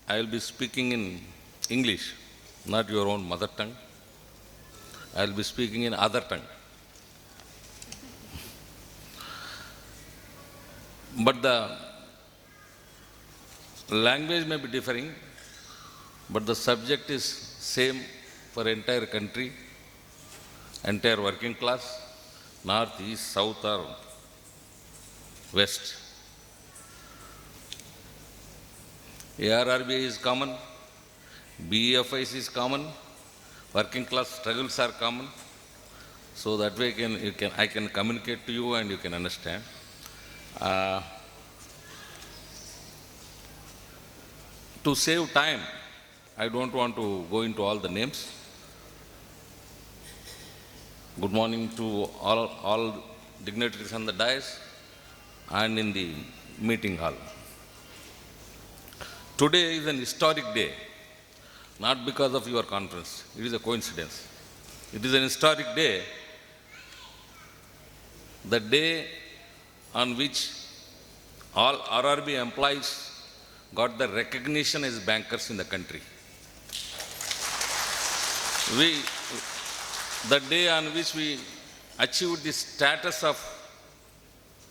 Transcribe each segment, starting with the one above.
I will be speaking in English, not your own mother tongue. I will be speaking in other tongue. But the language may be differing, but the subject is same for entire country, entire working class, north, east, south or west. AIRRBEA is common, BEFIs is common, working class struggles are common. So that way I can communicate to you and you can understand. To save time, I don't want to go into all the names. Good morning to all dignitaries on the dais and in the meeting hall. Today is an historic day, not because of your conference. It is a coincidence. It is an historic day, the day on which all RRB employees got the recognition as bankers in the country. The day on which we achieved the status of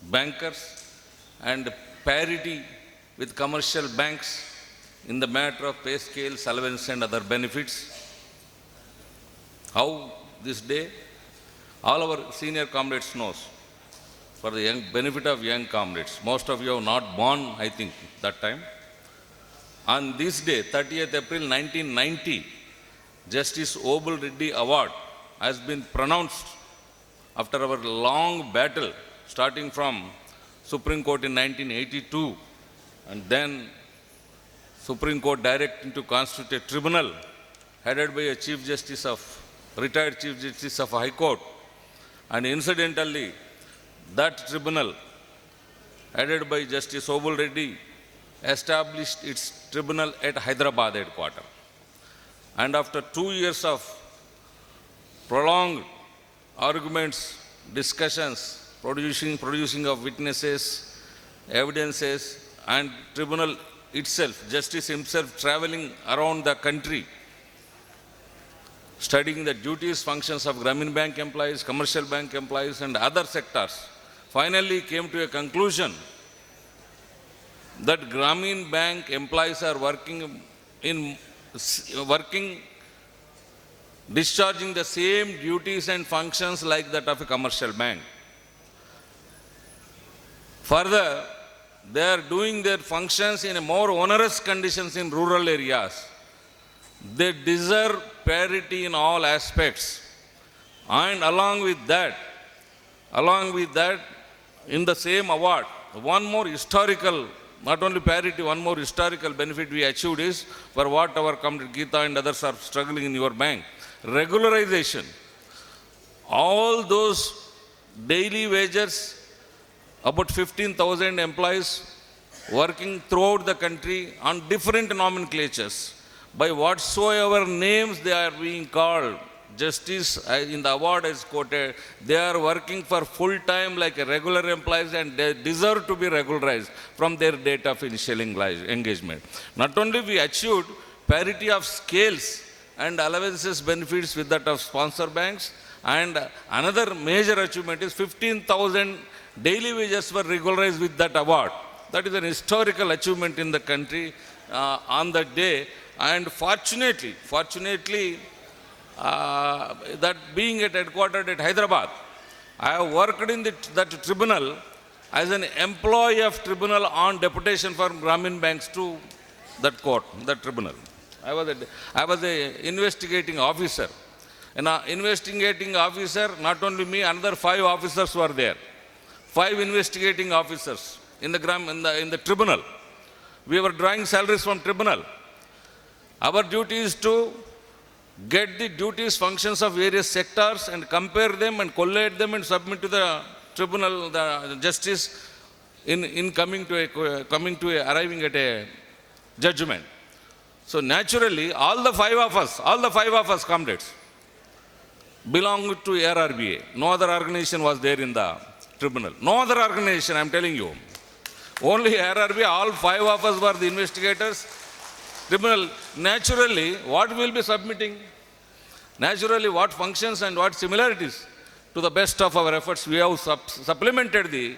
bankers and parity with commercial banks in the matter of pay scales, allowance and other benefits. How this day? All our senior comrades knows, for the benefit of young comrades. Most of you have not born, I think, that time. On this day, 30th April 1990, Justice Obul Reddy Award has been pronounced after our long battle, starting from Supreme Court in 1982, and then Supreme Court directed to constitute a tribunal headed by a retired Chief Justice of High Court. And incidentally, that tribunal, headed by Justice Obul Reddy, established its tribunal at Hyderabad headquarters. And after 2 years of prolonged arguments, discussions, producing of witnesses, evidences, and tribunal itself, justice himself traveling around the country, studying the duties, functions of Grameen Bank employees, commercial bank employees, and other sectors, finally came to a conclusion that Grameen Bank employees are discharging the same duties and functions like that of a commercial bank. Further, they are doing their functions in a more onerous conditions in rural areas. They deserve parity in all aspects. And along with that, in the same award, one more historical, not only parity, one more historical benefit we achieved is for what our comrade Geeta and others are struggling in your bank. Regularization. All those daily wages, about 15,000 employees working throughout the country on different nomenclatures. By whatsoever names they are being called, justice in the award is quoted, they are working for full time like a regular employees and they deserve to be regularized from their date of initial engagement. Not only we achieved parity of scales and allowances benefits with that of sponsor banks, and another major achievement is 15,000 daily wages were regularized with that award. That is an historical achievement in the country on that day. And fortunately, that being at headquartered at Hyderabad, I have worked in that tribunal as an employee of tribunal on deputation from Grameen Banks to that court, that tribunal. I was a investigating officer. And investigating officer, not only me, another 5 officers were there. 5 investigating officers in the tribunal. We were drawing salaries from tribunal. Our duty is to get the duties, functions of various sectors and compare them and collate them and submit to the tribunal, the justice in arriving at a judgment. So naturally, all the five of us comrades belonged to AIRRBEA. No other organization was there in the tribunal. No other organization, I am telling you. Only AIRRBEA, all 5 of us were the investigators. tribunal, naturally, what we will be submitting? Naturally, what functions and what similarities? To the best of our efforts, we have supplemented the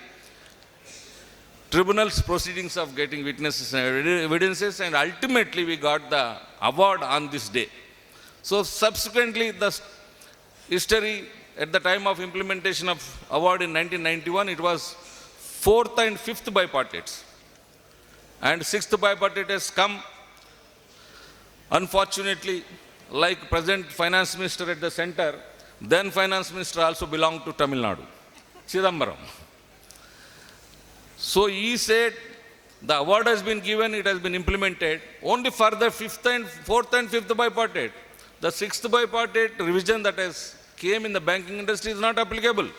tribunal's proceedings of getting witnesses and evidences, and ultimately we got the award on this day. So subsequently, the history at the time of implementation of award in 1991, it was 4th and 5th bipartites. And 6th bipartite has come. Unfortunately, like present finance minister at the center, then finance minister also belonged to Tamil Nadu, Chidambaram. So he said the award has been given, it has been implemented only for the 4th and 5th bipartite. The 6th bipartite revision that has came in the banking industry is not applicable.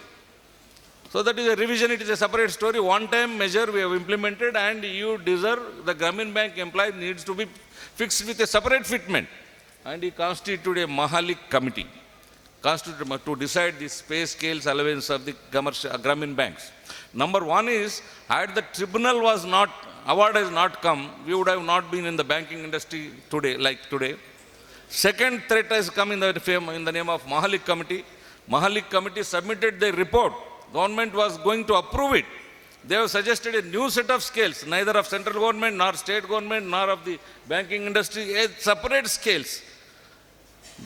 So that is a revision, it is a separate story. One-time measure we have implemented, and you deserve, the Grameen Bank employee needs to be fixed with a separate fitment. And he constituted a Mahalik committee to decide the pay scales allowance of the Grameen banks. Number one is, had the tribunal was not, award has not come, we would have not been in the banking industry today, like today. Second threat has come in the name of Mahalik committee. Mahalik committee submitted their report. Government was going to approve it. They have suggested a new set of scales, neither of central government, nor state government, nor of the banking industry, separate scales.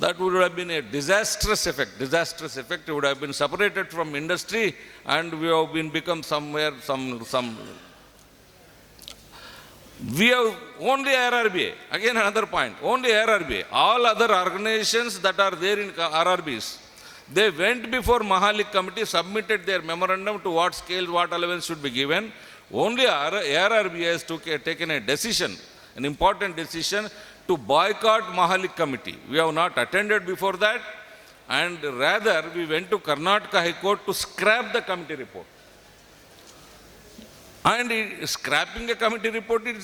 That would have been a disastrous effect. Disastrous effect. It would have been separated from industry, and we have been become somewhere, we have only AIRRBEA. Again, another point. Only AIRRBEA. All other organizations that are there in RRBs, they went before Mahalik committee, submitted their memorandum to what scale, what allowance should be given. Only AIRRBEA has taken a decision, an important decision, to boycott Mahalik committee. We have not attended before that, and rather we went to Karnataka High Court to scrap the committee report. And scrapping a committee report legally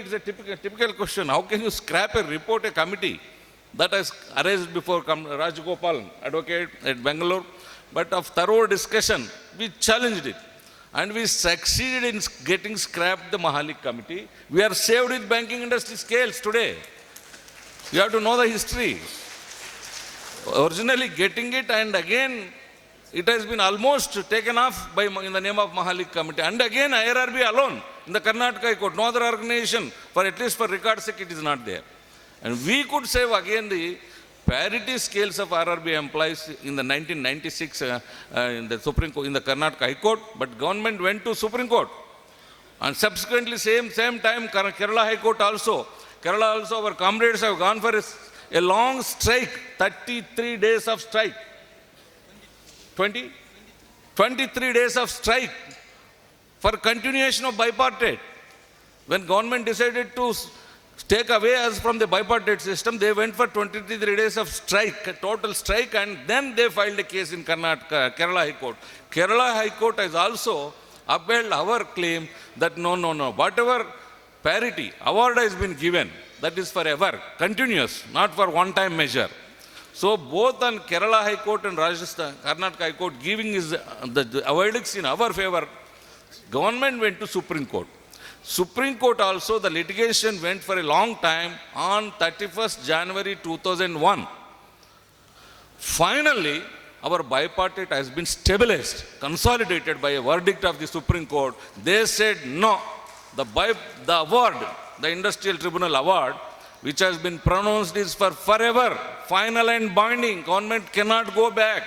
it's a typical question. How can you scrap a report, a committee that has arranged before Rajagopal, advocate at Bangalore? But of thorough discussion, we challenged it. And we succeeded in getting scrapped the Mahalik committee. We are saved with banking industry scales today. You have to know the history. Originally getting it, and again it has been almost taken off in the name of Mahalik committee. And again AIRRBEA alone in the Karnataka High Court. No other organization, for at least for record sake, it is not there. And we could save again the parity scales of RRBEA employees in the 1996 in the Supreme Court, in the Karnataka High Court, but government went to Supreme Court. And subsequently, same time, Kerala High Court also. Kerala also, our comrades have gone for a long strike, 33 days of strike. 23 days of strike for continuation of bipartite. When government decided to take away us from the bipartite system, they went for 23 days of strike, a total strike, and then they filed a case in Kerala High Court. Kerala High Court has also upheld our claim that no, whatever parity award has been given, that is forever, continuous, not for one-time measure. So both on Kerala High Court and Karnataka High Court giving the verdicts in our favor, government went to Supreme Court. Supreme Court also, the litigation went for a long time on 31st January 2001. Finally, our bipartite has been stabilized, consolidated by a verdict of the Supreme Court. They said no, the award, the Industrial Tribunal award, which has been pronounced, is for forever, final and binding. Government cannot go back.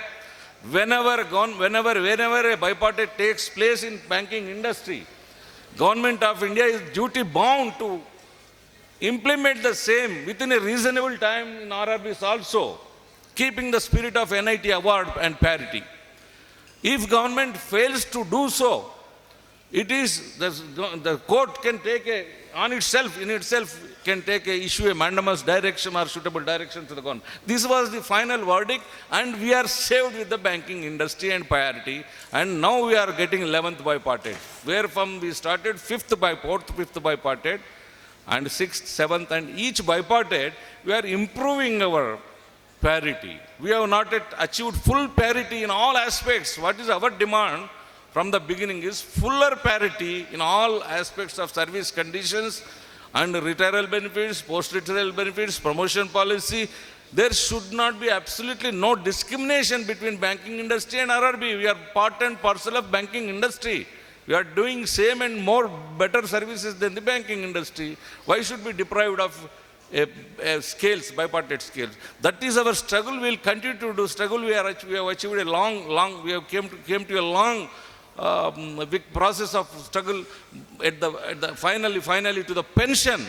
Whenever a bipartite takes place in banking industry, Government of India is duty bound to implement the same within a reasonable time in RRBs also, keeping the spirit of NIT award and parity. If government fails to do so, it is the court can take in itself can issue a mandamus direction or suitable direction to the government. This was the final verdict, and we are saved with the banking industry and parity. And now we are getting 11th bipartite, where from we started 5th bipartite, and 6th, 7th, and each bipartite we are improving our parity. We have not yet achieved full parity in all aspects. What is our demand? from the beginning is fuller parity in all aspects of service conditions and retirement benefits, post-retirement benefits, promotion policy. There should not be absolutely no discrimination between banking industry and RRB. We are part and parcel of banking industry. We are doing same and more better services than the banking industry. Why should we be deprived of scales, bipartite scales? That is our struggle. We will continue to do struggle. We have achieved a long, we have came to a long big process of struggle at the finally to the pension.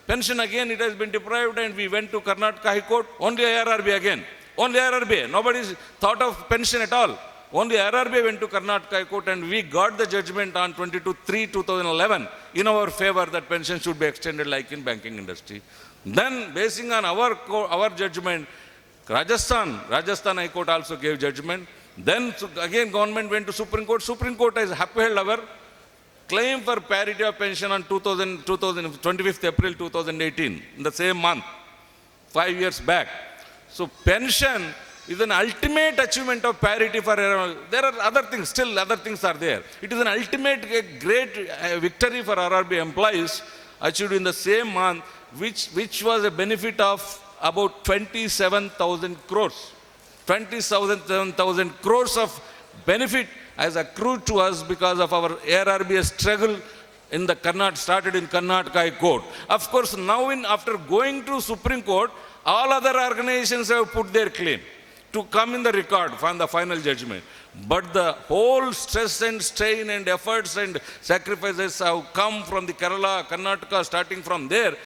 Pension again, it has been deprived, and we went to Karnataka High Court. Only AIRRBEA again. Only AIRRBEA. Nobody thought of pension at all. Only AIRRBEA went to Karnataka High Court, and we got the judgment on 22/3/2011 in our favor that pension should be extended like in banking industry. Then, basing on our judgment, Rajasthan High Court also gave judgment. Then again government went to Supreme Court. Supreme Court has upheld our claim for parity of pension on 25th April 2018, in the same month, 5 years back. So pension is an ultimate achievement of parity for, there are other things, still other things are there. It is an ultimate great victory for RRB employees achieved in the same month, which was a benefit of about 27,000 crores. 27,000 crores of benefit has accrued to us because of our AIRRBEA struggle in the started in Karnataka High Court. Of course, now after going to Supreme Court, all other organizations have put their claim to come in the record from the final judgment. But the whole stress and strain and efforts and sacrifices have come from the Kerala, Karnataka, starting from there.